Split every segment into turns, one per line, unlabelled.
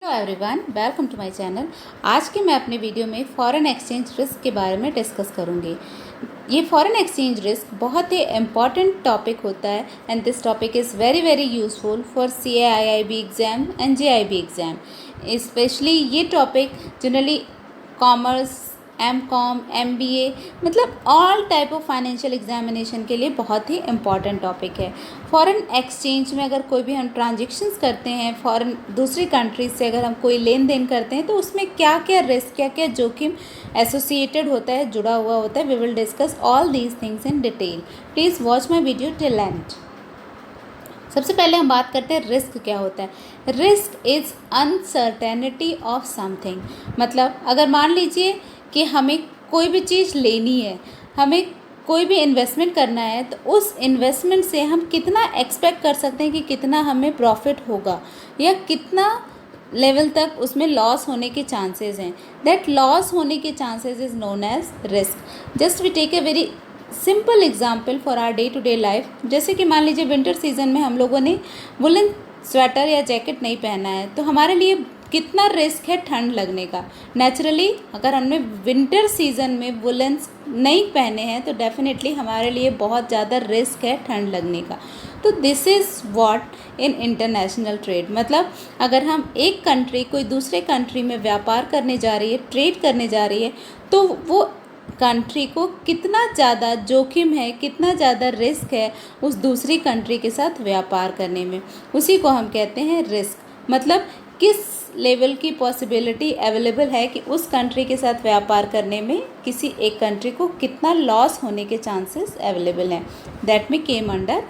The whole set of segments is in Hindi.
Hello everyone, welcome to my channel. आज के मैं अपने वीडियो में फॉरेन एक्सचेंज रिस्क के बारे में डिस्कस करूंगी। ये फॉरेन एक्सचेंज रिस्क बहुत ही इम्पॉर्टेंट टॉपिक होता है and this topic is very very useful for CAIIB exam and JIB exam. Specially ये topic generally commerce, MCOM, MBA मतलब all type of financial examination के लिए बहुत ही इम्पॉर्टेंट टॉपिक है। फॉरेन एक्सचेंज में अगर कोई भी हम ट्रांजेक्शन्स करते हैं, फॉरेन दूसरी कंट्रीज से अगर हम कोई लेन देन करते हैं तो उसमें क्या क्या रिस्क, क्या क्या जोखिम एसोसिएटेड होता है, जुड़ा हुआ होता है। We will discuss all these things in detail. Please watch my video till end. सबसे पहले हम बात करते हैं रिस्क क्या होता है। Risk is uncertainty of something. मतलब अगर मान लीजिए कि हमें कोई भी चीज़ लेनी है, हमें कोई भी इन्वेस्टमेंट करना है, तो उस इन्वेस्टमेंट से हम कितना एक्सपेक्ट कर सकते हैं कि कितना हमें प्रॉफिट होगा या कितना लेवल तक उसमें लॉस होने के चांसेस हैं। दैट लॉस होने के chances is known as risk. Just we take a very simple example for our day to day life. जैसे कि मान लीजिए विंटर सीजन में हम लोगों ने वुलन स्वेटर या जैकेट नहीं पहना है, तो हमारे लिए कितना रिस्क है ठंड लगने का। नेचुरली अगर हमने विंटर सीजन में वुलन्स नहीं पहने हैं तो डेफिनेटली हमारे लिए बहुत ज़्यादा रिस्क है ठंड लगने का। तो this is what in international trade. मतलब अगर हम एक कंट्री कोई दूसरे कंट्री में व्यापार करने जा रही है, ट्रेड करने जा रही है, तो वो कंट्री को कितना ज़्यादा जोखिम है, कितना ज़्यादा रिस्क है उस दूसरी कंट्री के साथ व्यापार करने में, उसी को हम कहते हैं रिस्क। मतलब किस लेवल की पॉसिबिलिटी अवेलेबल है कि उस कंट्री के साथ व्यापार करने में किसी एक कंट्री को कितना लॉस होने के चांसेस अवेलेबल हैं। दैट में केम अंडर।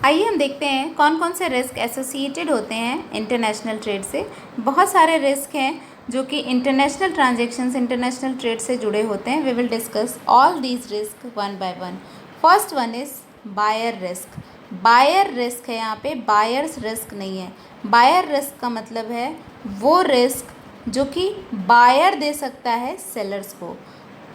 आइए हम देखते हैं कौन कौन से रिस्क एसोसिएटेड होते हैं इंटरनेशनल ट्रेड से। बहुत सारे रिस्क हैं जो कि इंटरनेशनल ट्रांजेक्शन्स, इंटरनेशनल ट्रेड से जुड़े होते हैं। We will discuss all these risk one by one. First one is buyer risk. Buyer risk है, यहाँ पे बायर्स रिस्क नहीं है। बायर रिस्क का मतलब है वो रिस्क जो कि बायर दे सकता है सेलर्स को।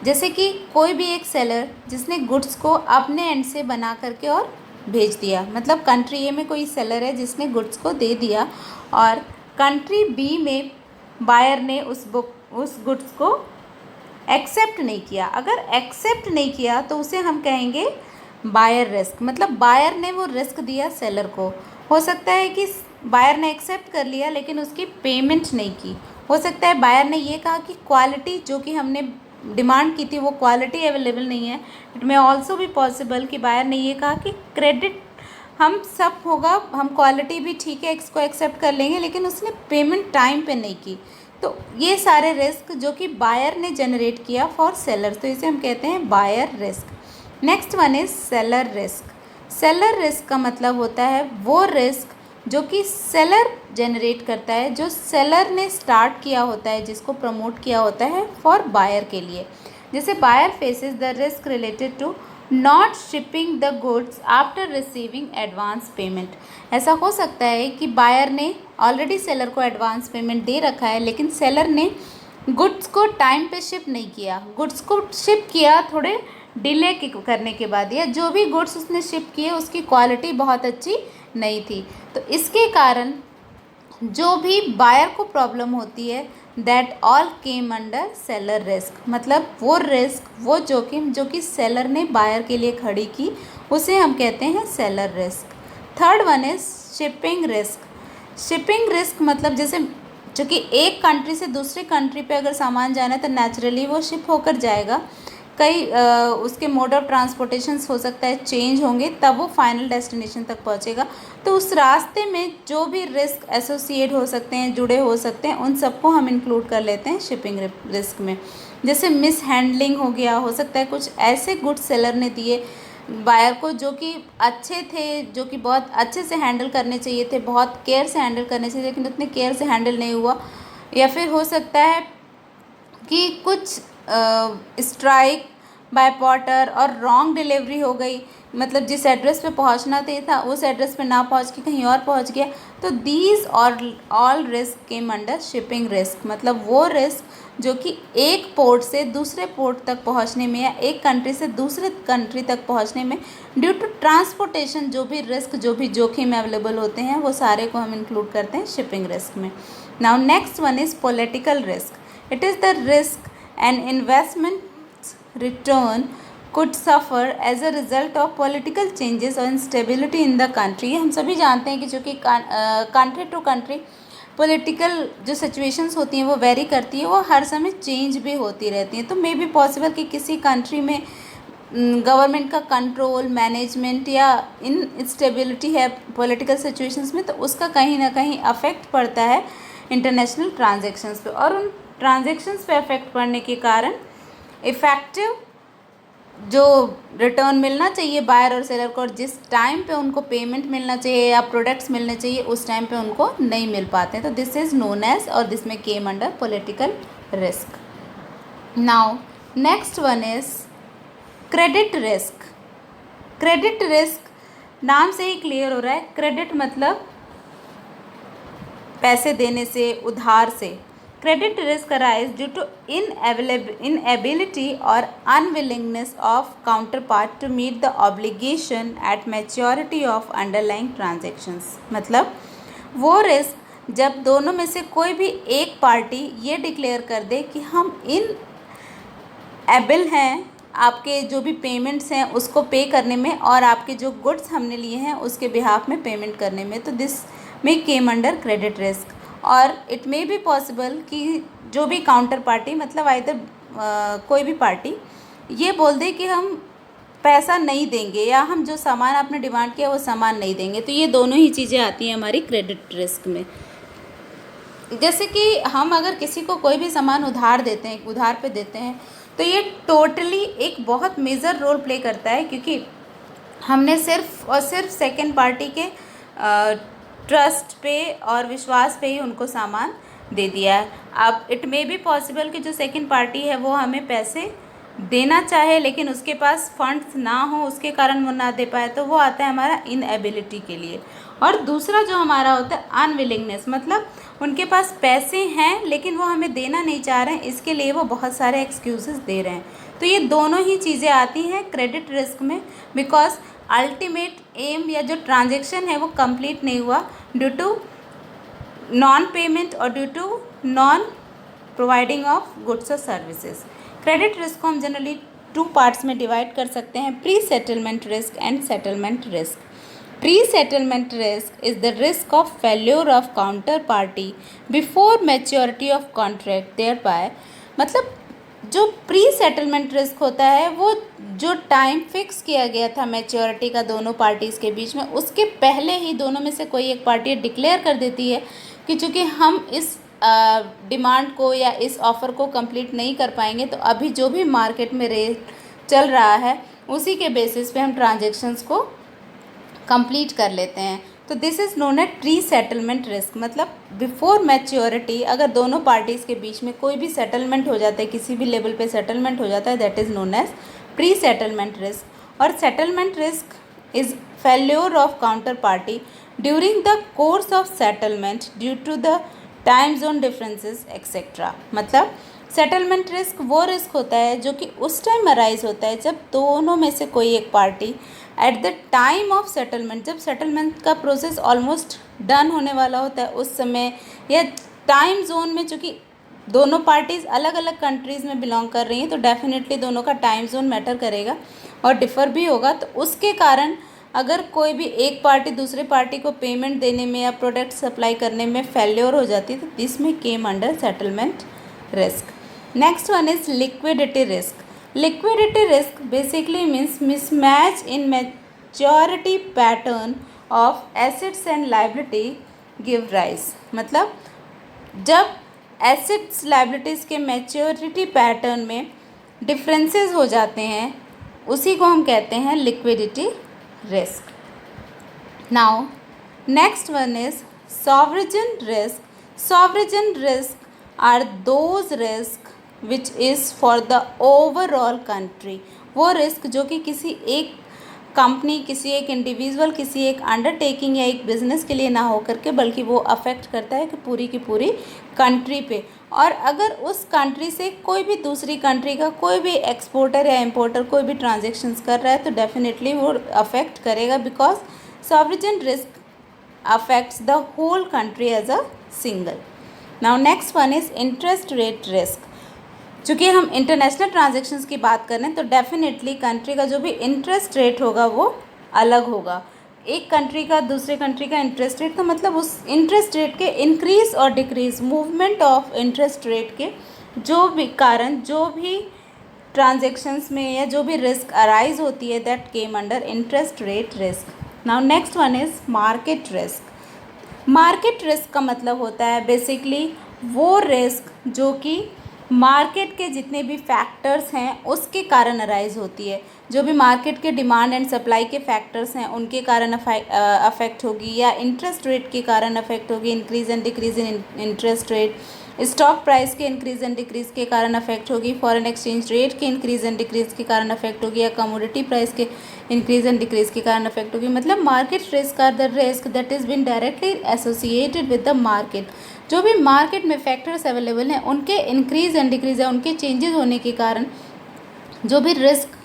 जैसे कि कोई भी एक सेलर जिसने गुड्स को अपने एंड से बना करके और भेज दिया। मतलब कंट्री ए में कोई सेलर है जिसने गुड्स को दे दिया और कंट्री बी में बायर ने उस गुड्स को एक्सेप्ट नहीं किया। अगर एक्सेप्ट नहीं किया तो उसे हम कहेंगे बायर रिस्क। मतलब बायर ने वो रिस्क दिया सेलर को। हो सकता है कि बायर ने एक्सेप्ट कर लिया लेकिन उसकी पेमेंट नहीं की। हो सकता है बायर ने ये कहा कि क्वालिटी जो कि हमने डिमांड की थी वो क्वालिटी अवेलेबल नहीं है। इट मे ऑल्सो भी पॉसिबल कि बायर ने ये कहा कि क्रेडिट हम सब होगा, हम क्वालिटी भी ठीक है इसको एक्सेप्ट कर लेंगे, लेकिन उसने पेमेंट टाइम पे नहीं की। तो ये सारे रिस्क जो कि बायर ने जनरेट किया फॉर सेलर, तो इसे हम कहते हैं buyer risk. Next one is seller risk. Seller risk का मतलब होता है वो रिस्क जो कि सेलर जनरेट करता है, जो सेलर ने स्टार्ट किया होता है, जिसको प्रमोट किया होता है फॉर बायर के लिए। जैसे buyer faces the risk related to not shipping the goods after receiving advance payment. ऐसा हो सकता है कि बायर ने ऑलरेडी सेलर को एडवांस पेमेंट दे रखा है लेकिन सेलर ने गुड्स को टाइम पे शिप नहीं किया। गुड्स को शिप किया थोड़े डिले करने के बाद, या जो भी गुड्स उसने शिप किए उसकी क्वालिटी बहुत अच्छी नहीं थी। तो इसके कारण जो भी बायर को प्रॉब्लम होती है that all came under seller risk. मतलब वो रिस्क, वो जोखिम जो कि सेलर ने बायर के लिए खड़ी की, उसे हम कहते हैं seller risk. Third one is shipping risk. Shipping risk मतलब जैसे जो कि एक कंट्री से दूसरे कंट्री पे अगर सामान जाना है तो नेचुरली वो शिप होकर जाएगा। कई उसके मोड ऑफ ट्रांसपोर्टेशंस हो सकता है चेंज होंगे, तब वो फाइनल डेस्टिनेशन तक पहुंचेगा। तो उस रास्ते में जो भी रिस्क एसोसिएट हो सकते हैं, जुड़े हो सकते हैं, उन सबको हम इंक्लूड कर लेते हैं शिपिंग रिस्क में। जैसे मिस हैंडलिंग हो गया, हो सकता है कुछ ऐसे गुड्स सेलर ने दिए बायर को जो कि अच्छे थे, जो कि बहुत अच्छे से हैंडल करने चाहिए थे, बहुत केयर से हैंडल करने चाहिए, लेकिन उतने केयर से हैंडल नहीं हुआ। या फिर हो सकता है कि कुछ स्ट्राइक बाय पोर्टर और रॉन्ग डिलीवरी हो गई, मतलब जिस एड्रेस पे पहुंचना था उस एड्रेस पे ना पहुंच के कहीं और पहुंच गया, तो दीज और all risk came under shipping risk. मतलब वो रिस्क जो कि एक पोर्ट से दूसरे पोर्ट तक पहुंचने में या एक कंट्री से दूसरे कंट्री तक पहुंचने में ड्यू टू ट्रांसपोर्टेशन जो भी रिस्क, जो भी जोखिम अवेलेबल होते हैं, वो सारे को हम इंक्लूड करते हैं शिपिंग रिस्क में। Now next one is political risk. It is the risk and investment return could suffer as a result of political changes or instability in the country। हम सभी जानते हैं कि जो कि कंट्री टू कंट्री पॉलिटिकल जो सिचुएशंस होती हैं वो वेरी करती है, वो हर समय चेंज भी होती रहती हैं। तो मे बी पॉसिबल कि किसी कंट्री में गवर्नमेंट का कंट्रोल, मैनेजमेंट या इनस्टेबिलिटी है पॉलिटिकल सिचुएशंस में, तो उसका कहीं ना कहीं अफेक्ट पड़ता है इंटरनेशनल ट्रांजेक्शन्स पे, और उन ट्रांजेक्शन्स पे अफेक्ट पड़ने के कारण इफ़ेक्टिव जो रिटर्न मिलना चाहिए बायर और सेलर को, और जिस टाइम पे उनको पेमेंट मिलना चाहिए या प्रोडक्ट्स मिलने चाहिए उस टाइम पे उनको नहीं मिल पाते हैं। तो दिस इज़ नोन एज, और दिस में came under political risk. Now next one is credit risk. Credit risk नाम से ही क्लियर हो रहा है, क्रेडिट मतलब पैसे देने से, उधार से। Credit risk arise due to inability or unwillingness of counterpart to meet the obligation at maturity of underlying transactions। मतलब वो रिस्क जब दोनों में से कोई भी एक पार्टी ये डिक्लेयर कर दे कि हम इन एबल हैं आपके जो भी पेमेंट्स हैं उसको पे करने में, और आपके जो गुड्स हमने लिए हैं उसके बिहाफ में पेमेंट करने में, तो दिस में केम अंडर क्रेडिट रिस्क। और इट मे बी पॉसिबल कि जो भी काउंटर पार्टी, मतलब आइदर कोई भी पार्टी ये बोल दे कि हम पैसा नहीं देंगे या हम जो सामान आपने डिमांड किया वो सामान नहीं देंगे, तो ये दोनों ही चीज़ें आती हैं हमारी क्रेडिट रिस्क में। जैसे कि हम अगर किसी को कोई भी सामान उधार देते हैं, उधार पे देते हैं, तो ये टोटली एक बहुत मेजर रोल प्ले करता है, क्योंकि हमने सिर्फ और सिर्फ सेकेंड पार्टी के ट्रस्ट पे और विश्वास पे ही उनको सामान दे दिया है। अब इट मे बी पॉसिबल कि जो सेकंड पार्टी है वो हमें पैसे देना चाहे लेकिन उसके पास फंड्स ना हो, उसके कारण वो ना दे पाए, तो वो आता है हमारा इनएबिलिटी के लिए। और दूसरा जो हमारा होता है अनविलिंगनेस, मतलब उनके पास पैसे हैं लेकिन वो हमें देना नहीं चाह रहे हैं, इसके लिए वो बहुत सारे एक्सक्यूजेस दे रहे हैं। तो ये दोनों ही चीज़ें आती हैं क्रेडिट रिस्क में, बिकॉज अल्टीमेट एम या जो ट्रांजेक्शन है वो कंप्लीट नहीं हुआ ड्यू टू नॉन पेमेंट और due to non providing of goods और सर्विसेज। क्रेडिट रिस्क को हम जनरली 2 पार्ट्स में डिवाइड कर सकते हैं, pre settlement risk and settlement risk. Pre settlement risk is the risk of failure of counter party before maturity of contract thereby. मतलब जो प्री सेटलमेंट रिस्क होता है वो जो टाइम फिक्स किया गया था मैच्योरिटी का दोनों पार्टीज़ के बीच में, उसके पहले ही दोनों में से कोई एक पार्टी डिक्लेयर कर देती है कि चूँकि हम इस डिमांड को या इस ऑफ़र को कंप्लीट नहीं कर पाएंगे, तो अभी जो भी मार्केट में रेट चल रहा है उसी के बेसिस पे हम ट्रांजेक्शन्स को कंप्लीट कर लेते हैं। तो this is known as pre settlement risk. मतलब बिफोर मैच्योरिटी अगर दोनों पार्टीज़ के बीच में कोई भी सेटलमेंट हो जाता है, किसी भी लेवल पे सेटलमेंट हो जाता है, that is known as pre settlement risk. और settlement risk is failure of counter party during the course of settlement due to the time zone differences etcetera. मतलब सेटलमेंट रिस्क वो रिस्क होता है जो कि उस टाइम अराइज होता है जब दोनों में से कोई एक party at the time of settlement, जब सेटलमेंट का प्रोसेस ऑलमोस्ट डन होने वाला होता है उस समय, या टाइम जोन में, चूँकि दोनों पार्टीज़ अलग अलग कंट्रीज़ में बिलोंग कर रही हैं तो डेफिनेटली दोनों का टाइम जोन मैटर करेगा और डिफ़र भी होगा। तो उसके कारण अगर कोई भी एक पार्टी दूसरे पार्टी को पेमेंट देने में या प्रोडक्ट सप्लाई करने में फेल्योर हो जाती है तो दिस में came under settlement risk. Next one is liquidity risk. Liquidity risk basically means mismatch in maturity pattern of assets and liability give rise। मतलब जब assets liabilities के maturity pattern में differences हो जाते हैं उसी को हम कहते हैं liquidity risk। Now next one is sovereign risk। Sovereign risk are those risks which is for the overall country। वो रिस्क जो कि किसी एक कंपनी, किसी एक इंडिविजुअल, किसी एक अंडरटेकिंग या एक बिजनेस के लिए ना हो करके, बल्कि वो अफेक्ट करता है कि पूरी की पूरी कंट्री पे। और अगर उस कंट्री से कोई भी दूसरी कंट्री का कोई भी एक्सपोर्टर या इम्पोर्टर कोई भी ट्रांजेक्शन्स कर रहा है तो डेफिनेटली वो अफेक्ट करेगा, because sovereign risk affects the whole country as a single. Now next one is interest rate risk. चूँकि हम इंटरनेशनल ट्रांजेक्शन्स की बात कर रहे हैं तो डेफिनेटली कंट्री का जो भी इंटरेस्ट रेट होगा वो अलग होगा। एक कंट्री का दूसरे कंट्री का इंटरेस्ट रेट, तो मतलब उस इंटरेस्ट रेट के इंक्रीज और decrease, movement of interest rate के जो भी कारण, जो भी ट्रांजेक्शन्स में या जो भी रिस्क अराइज होती है, that came under interest rate risk. Now next one is market risk. Market risk का मतलब होता है बेसिकली वो रिस्क जो कि मार्केट के जितने भी फैक्टर्स हैं उसके कारण अराइज होती है। जो भी मार्केट के डिमांड एंड सप्लाई के फैक्टर्स हैं उनके कारण अफेक्ट होगी, या इंटरेस्ट रेट के कारण अफेक्ट होगी, increase and decrease in interest rate, stock price के इंक्रीज एंड डिक्रीज के कारण अफेक्ट होगी, फॉरेन एक्सचेंज रेट के इंक्रीज एंड डिक्रीज के कारण अफेक्ट होगी, या कमोडिटी प्राइस के इंक्रीज एंड डिक्रीज के कारण अफेक्ट होगी। मतलब market risk are the risk that is been directly associated with the market. जो भी मार्केट में फैक्टर्स अवेलेबल हैं उनके इंक्रीज एंड डिक्रीज या उनके चेंजेस होने के कारण जो भी रिस्क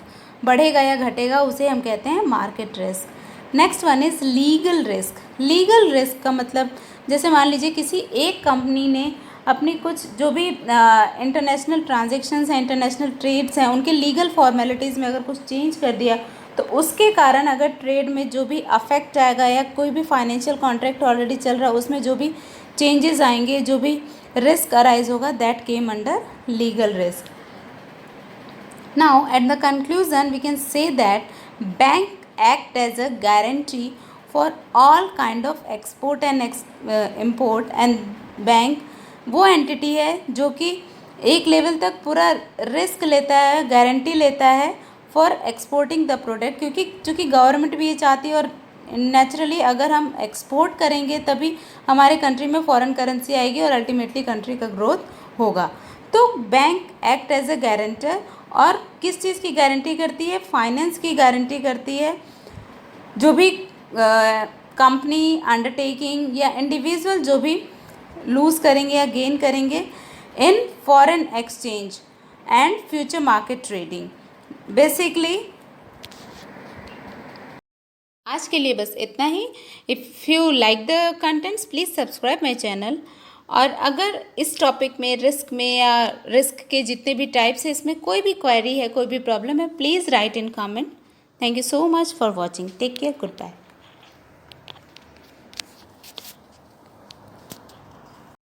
बढ़ेगा या घटेगा उसे हम कहते हैं market risk. Next one is legal risk. Legal risk का मतलब जैसे मान लीजिए किसी एक कंपनी ने अपनी कुछ जो भी इंटरनेशनल ट्रांजेक्शन्स हैं, इंटरनेशनल ट्रेड्स हैं, उनके लीगल फॉर्मेलिटीज़ में अगर कुछ चेंज कर दिया तो उसके कारण अगर ट्रेड में जो भी अफेक्ट आएगा, या कोई भी फाइनेंशियल कॉन्ट्रैक्ट ऑलरेडी चल रहा है उसमें जो भी चेंजेस आएंगे, जो भी रिस्क अराइज होगा, that came under legal risk. Now at the conclusion we can say that bank act as a guarantee for all kind of export and import, and bank वो एंटिटी है जो कि एक लेवल तक पूरा रिस्क लेता है, गारंटी लेता है फॉर एक्सपोर्टिंग द प्रोडक्ट, क्योंकि चूँकि गवर्नमेंट भी ये चाहती है और नेचुरली अगर हम एक्सपोर्ट करेंगे तभी हमारे कंट्री में फॉरेन करेंसी आएगी और अल्टीमेटली कंट्री का ग्रोथ होगा। तो bank act as a guarantor, और किस चीज़ की गारंटी करती है? फाइनेंस की गारंटी करती है। जो भी कंपनी, अंडरटेकिंग या इंडिविजुअल जो भी लूज़ करेंगे या गेन करेंगे in foreign exchange and future market trading. Basically आज के लिए बस इतना ही। If you like the contents please subscribe my channel. और अगर इस टॉपिक में, रिस्क में या रिस्क के जितने भी टाइप्स हैं, इसमें कोई भी क्वेरी है, कोई भी प्रॉब्लम है, please write in comment. Thank you so much for watching. Take care, good bye.